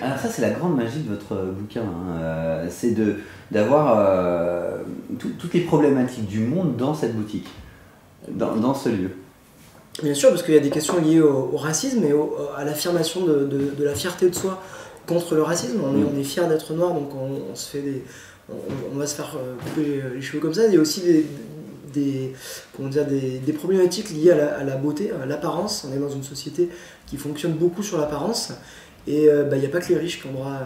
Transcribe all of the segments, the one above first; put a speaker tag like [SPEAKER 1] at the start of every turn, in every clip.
[SPEAKER 1] Alors ça, c'est la grande magie de votre bouquin, hein. C'est d'avoir toutes les problématiques du monde dans cette boutique, dans ce lieu.
[SPEAKER 2] Bien sûr, parce qu'il y a des questions liées au racisme et à l'affirmation de la fierté de soi contre le racisme. On est fier d'être noir, donc on se fait on va se faire couper les cheveux comme ça. Il y a aussi des problématiques liées à la beauté, à l'apparence. On est dans une société qui fonctionne beaucoup sur l'apparence. Et il n'y a pas que les riches qui ont droit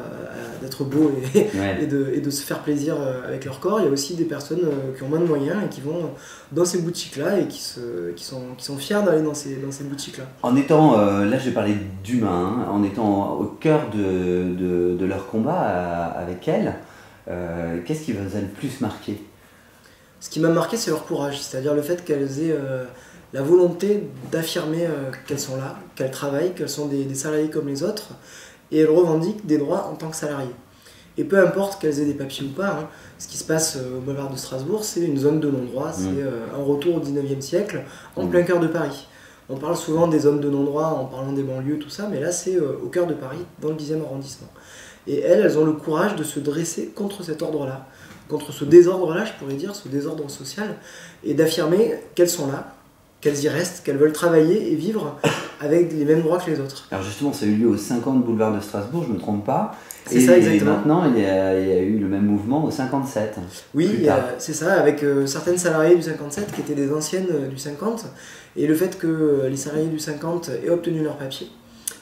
[SPEAKER 2] d'être beaux et de se faire plaisir avec leur corps. Il y a aussi des personnes qui ont moins de moyens et qui vont dans ces boutiques-là et qui sont fiers d'aller dans ces boutiques-là.
[SPEAKER 1] En étant, là je vais parler d'humain, hein, en étant au cœur de leur combat avec elles, qu'est-ce qui vous a le plus marqué?
[SPEAKER 2] Ce qui m'a marqué, c'est leur courage, c'est-à-dire le fait qu'elles aient la volonté d'affirmer qu'elles sont là, qu'elles travaillent, qu'elles sont des salariés comme les autres, et elles revendiquent des droits en tant que salariés. Et peu importe qu'elles aient des papiers ou pas, hein, ce qui se passe au boulevard de Strasbourg, c'est une zone de non-droit, c'est un retour au 19e siècle, en plein cœur de Paris. On parle souvent des zones de non-droit en parlant des banlieues, tout ça, mais là c'est au cœur de Paris, dans le 10e arrondissement. Et elles ont le courage de se dresser contre cet ordre-là, contre ce désordre-là, je pourrais dire, ce désordre social, et d'affirmer qu'elles sont là, qu'elles y restent, qu'elles veulent travailler et vivre avec les mêmes droits que les autres.
[SPEAKER 1] Alors justement, ça a eu lieu au 50 boulevard de Strasbourg, je ne me trompe pas.
[SPEAKER 2] C'est ça, exactement.
[SPEAKER 1] Et maintenant, il y a eu le même mouvement au 57.
[SPEAKER 2] Oui, c'est ça, avec certaines salariées du 57 qui étaient des anciennes du 50, et le fait que les salariés du 50 aient obtenu leur papier.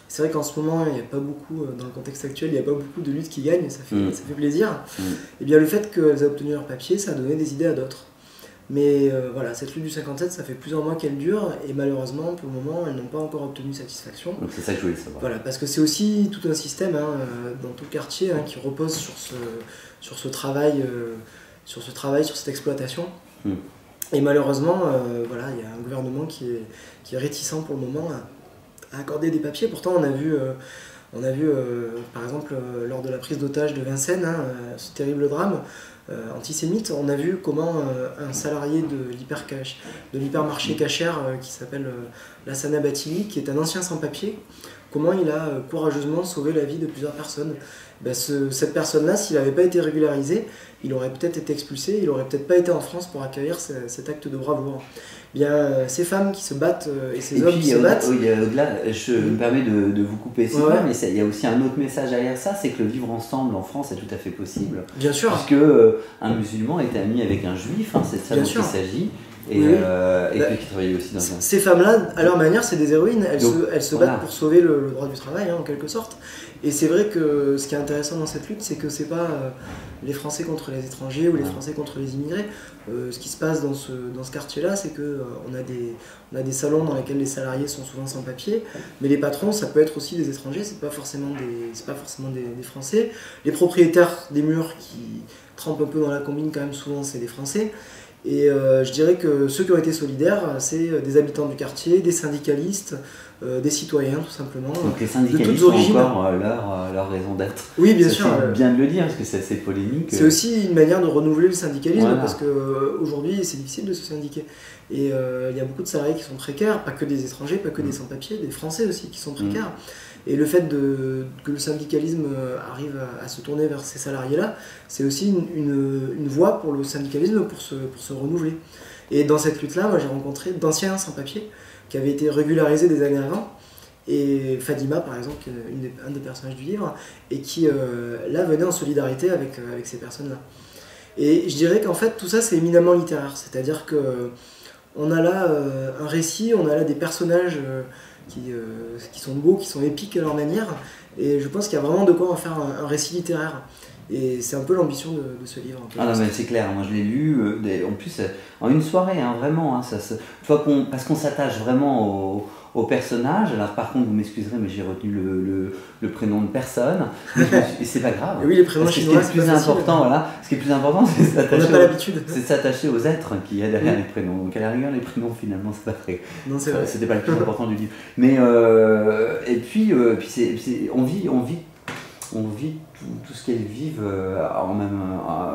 [SPEAKER 2] C'est vrai qu'en ce moment, il n'y a pas beaucoup, dans le contexte actuel, il n'y a pas beaucoup de luttes qui gagnent, ça fait plaisir. Et bien le fait qu'elles aient obtenu leur papier, ça a donné des idées à d'autres. Mais voilà, cette lutte du 57, ça fait plusieurs mois qu'elle dure, et malheureusement, pour le moment, elles n'ont pas encore obtenu satisfaction.
[SPEAKER 1] Donc c'est ça que je voulais savoir.
[SPEAKER 2] Voilà, parce que c'est aussi tout un système dans tout le quartier qui repose sur ce travail, sur cette exploitation. Et malheureusement, voilà, il y a un gouvernement qui est réticent pour le moment à accorder des papiers. Pourtant, on a vu par exemple, lors de la prise d'otage de Vincennes, ce terrible drame antisémite, on a vu comment un salarié de l'hypermarché Cachère qui s'appelle Lassana Batili, qui est un ancien sans-papier, comment il a courageusement sauvé la vie de plusieurs personnes. Cette personne-là, s'il n'avait pas été régularisé, il aurait peut-être été expulsé, il n'aurait peut-être pas été en France pour accueillir cet acte de bravoure. Bien, ces femmes qui se battent et ces hommes qui se battent...
[SPEAKER 1] Au-delà, je me permets de vous couper mais il y a aussi un autre message derrière ça, c'est que le vivre ensemble en France est tout à fait possible.
[SPEAKER 2] Bien sûr.
[SPEAKER 1] Puisque un musulman était ami avec un juif, hein, c'est de ça dont il s'agit. Et qui travaillait aussi dans un...
[SPEAKER 2] Ces femmes-là, à leur manière, c'est des héroïnes. Elles se battent pour sauver le droit du travail, en quelque sorte. Et c'est vrai que ce qui est intéressant dans cette lutte, c'est que c'est pas les Français contre les étrangers ou les Français contre les immigrés. Ce qui se passe dans ce quartier-là, c'est qu'on a des salons dans lesquels les salariés sont souvent sans papier, mais les patrons, ça peut être aussi des étrangers, c'est pas forcément des Français. Les propriétaires des murs qui trempent un peu dans la combine, quand même, souvent, c'est des Français. Et je dirais que ceux qui ont été solidaires, c'est des habitants du quartier, des syndicalistes, des citoyens tout simplement.
[SPEAKER 1] Donc les syndicalistes ont encore leur raison d'être.
[SPEAKER 2] Oui, bien sûr.
[SPEAKER 1] C'est bien de le dire, parce que c'est assez polémique.
[SPEAKER 2] C'est aussi une manière de renouveler le syndicalisme, parce qu'aujourd'hui c'est difficile de se syndiquer. Et il y a beaucoup de salariés qui sont précaires, pas que des étrangers, pas que des sans-papiers, des Français aussi qui sont précaires. Et le fait que le syndicalisme arrive à se tourner vers ces salariés-là, c'est aussi une voie pour le syndicalisme pour se renouveler. Et dans cette lutte-là, moi j'ai rencontré d'anciens sans-papiers qui avaient été régularisés des années avant, et Fadima par exemple, un des personnages du livre, et qui là venait en solidarité avec ces personnes-là. Et je dirais qu'en fait tout ça c'est éminemment littéraire, c'est-à-dire que on a là un récit, on a là des personnages qui sont beaux, qui sont épiques à leur manière, et je pense qu'il y a vraiment de quoi en faire un récit littéraire. Et c'est un peu l'ambition de ce livre.
[SPEAKER 1] Ah non mais c'est clair, moi je l'ai lu, en plus en une soirée, hein, vraiment, hein, parce qu'on s'attache vraiment au personnage. Alors par contre, vous m'excuserez, mais j'ai retenu le prénom de personne, et c'est pas grave.
[SPEAKER 2] Et oui, les prénoms chinois,
[SPEAKER 1] ce qui est plus important, voilà, ce qui est plus important, c'est s'attacher aux êtres qu'il y a derrière les prénoms. Donc à la rigueur, les prénoms finalement, c'est pas très...
[SPEAKER 2] Non, c'est vrai.
[SPEAKER 1] C'était pas le plus important du livre. Mais et puis on qu'on vit, tout ce qu'elles vivent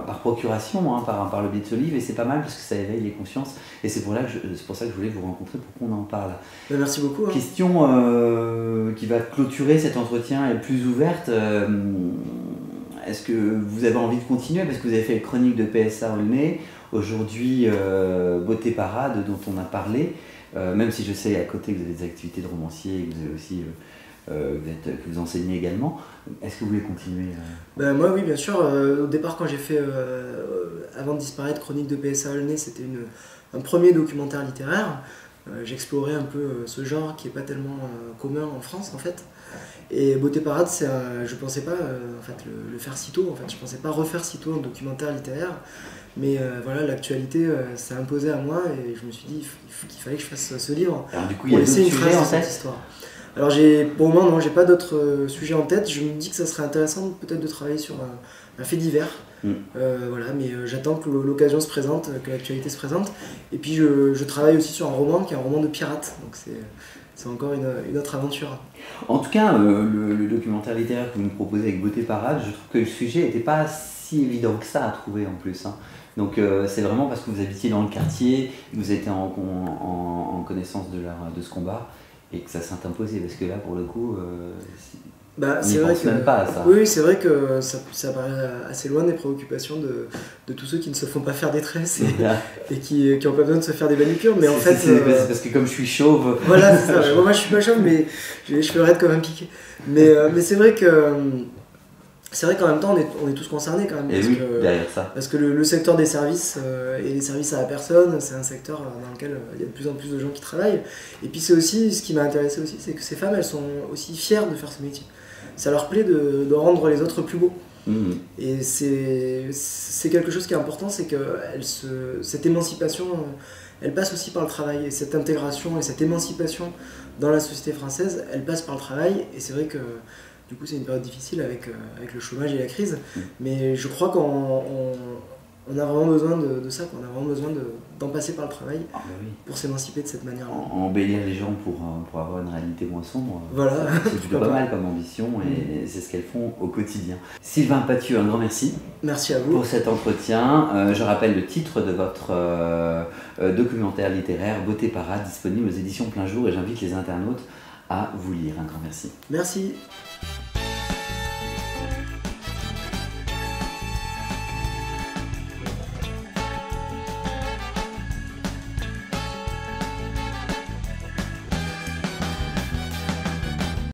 [SPEAKER 1] par procuration, hein, par le biais de ce livre, et c'est pas mal parce que ça éveille les consciences, et c'est pour ça que je voulais vous rencontrer pour qu'on en parle.
[SPEAKER 2] Merci beaucoup. Hein.
[SPEAKER 1] Question qui va clôturer cet entretien et plus ouverte. Est-ce que vous avez envie de continuer parce que vous avez fait le chronique de PSA Aulnay, aujourd'hui Beauté Parade dont on a parlé, même si je sais à côté que vous avez des activités de romancier et que vous avez aussi que vous enseignez également. Est-ce que vous voulez continuer
[SPEAKER 2] Moi oui bien sûr, au départ quand j'ai fait Avant de disparaître chronique de PSA Aulnay, c'était un premier documentaire littéraire. J'explorais un peu ce genre qui n'est pas tellement commun en France en fait. Et Beauté Parade, je pensais pas en fait, le faire si tôt, en fait. Je pensais pas refaire si tôt un documentaire littéraire. Mais voilà, l'actualité s'est imposée à moi et je me suis dit qu'il fallait que je fasse ce livre.
[SPEAKER 1] Alors du coup, il y a d'autres sujets en cette histoire.
[SPEAKER 2] Alors pour le moment, non, j'ai pas d'autres sujets en tête. Je me dis que ça serait intéressant peut-être de travailler sur un fait divers. Voilà, mais j'attends que l'occasion se présente, que l'actualité se présente. Et puis je travaille aussi sur un roman qui est un roman de pirate. Donc c'est encore une autre aventure.
[SPEAKER 1] En tout cas, le documentaire littéraire que vous nous proposez avec Beauté Parade, je trouve que le sujet n'était pas si évident que ça à trouver en plus. Hein. Donc c'est vraiment parce que vous habitiez dans le quartier, que vous étiez en connaissance de ce combat et que ça s'est imposé. Parce que là, pour le coup,
[SPEAKER 2] c'est vrai que
[SPEAKER 1] même pas à ça.
[SPEAKER 2] Oui, c'est vrai que ça paraît assez loin des préoccupations de tous ceux qui ne se font pas faire des tresses et qui n'ont pas besoin de se faire des manucures. Mais en fait,
[SPEAKER 1] c'est parce que comme je suis chauve.
[SPEAKER 2] Voilà, c'est ça. Moi, je suis pas chauve, mais j'ai les cheveux raides comme un piqué. Mais c'est vrai qu'en même temps, on est tous concernés quand même.
[SPEAKER 1] Derrière ça.
[SPEAKER 2] Parce que le secteur des services et les services à la personne, c'est un secteur dans lequel il y a de plus en plus de gens qui travaillent. Et puis c'est aussi, ce qui m'a intéressé aussi, c'est que ces femmes, elles sont aussi fières de faire ce métier. Ça leur plaît de rendre les autres plus beaux. Et c'est quelque chose qui est important, c'est que cette émancipation, elle passe aussi par le travail. Et cette intégration et cette émancipation dans la société française, elle passe par le travail. Et c'est vrai que du coup c'est une période difficile avec le chômage et la crise. Mais je crois qu'on a vraiment besoin de ça, qu'on a vraiment besoin d'en passer par le travail pour s'émanciper de cette manière-là.
[SPEAKER 1] Embellir les gens pour avoir une réalité moins sombre,
[SPEAKER 2] voilà.
[SPEAKER 1] C'est plutôt pas mal comme ambition et c'est ce qu'elles font au quotidien. Sylvain Pathieu, un grand merci.
[SPEAKER 2] Merci à vous.
[SPEAKER 1] Pour cet entretien. Je rappelle le titre de votre documentaire littéraire Beauté Parade, disponible aux éditions Plein Jour et j'invite les internautes à vous lire. Un grand merci.
[SPEAKER 2] Merci.